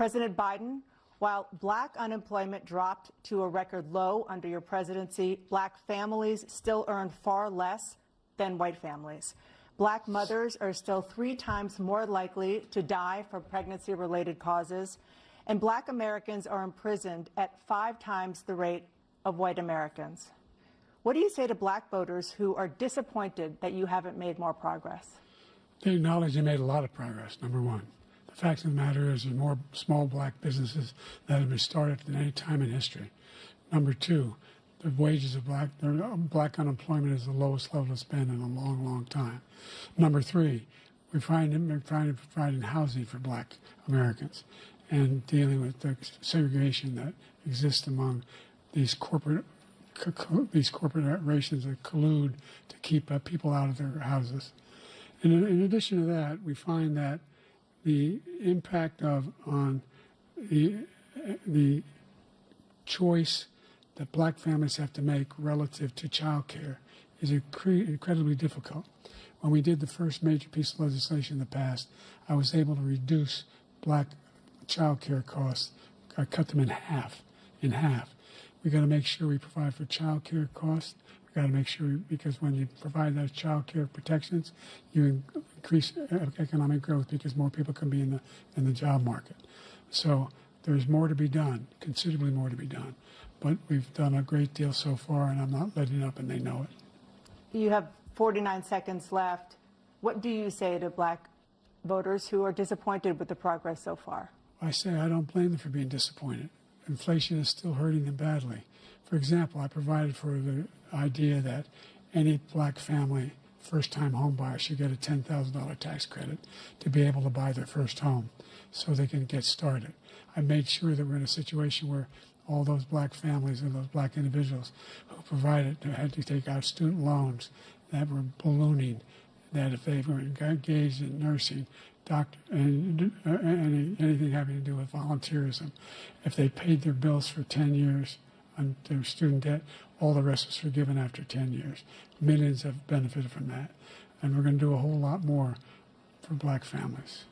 President Biden, while black unemployment dropped to a record low under your presidency, black families still earn far less than white families. Black mothers are still 3 times more likely to die from pregnancy-related causes, and black Americans are imprisoned at 5 times the rate of white Americans. What do you say to black voters who are disappointed that you haven't made more progress? They acknowledge they made a lot of progress, number one. The fact of the matter is there are more small black businesses that have been started than any time in history. Number two, the wages of black unemployment is the lowest level it's been in a long, long time. Number three, we're trying to provide housing for black Americans and dealing with the segregation that exists among these corporations that collude to keep people out of their houses. And in addition to that, we find that the impact on the choice that black families have to make relative to child care is incredibly difficult. When we did the first major piece of legislation in the past, I was able to reduce black child care costs. I cut them in half. We got to make sure we provide for child care costs. We got to make sure, because when you provide those child care protections, you increase economic growth because more people can be in the job market. So there's more to be done, considerably more to be done. But we've done a great deal so far, and I'm not letting up, and they know it. You have 49 seconds left. What do you say to black voters who are disappointed with the progress so far? I say I don't blame them for being disappointed. Inflation is still hurting them badly. For example, I provided for the idea that any black family, first-time home buyer, should get a $10,000 tax credit to be able to buy their first home so they can get started. I made sure that we're in a situation where all those black families and those black individuals who had to take out student loans that were ballooning, that if they were engaged in nursing, doctor, and anything having to do with volunteerism, if they paid their bills for 10 years on their student debt, all the rest was forgiven after 10 years. Millions have benefited from that. And we're going to do a whole lot more for black families.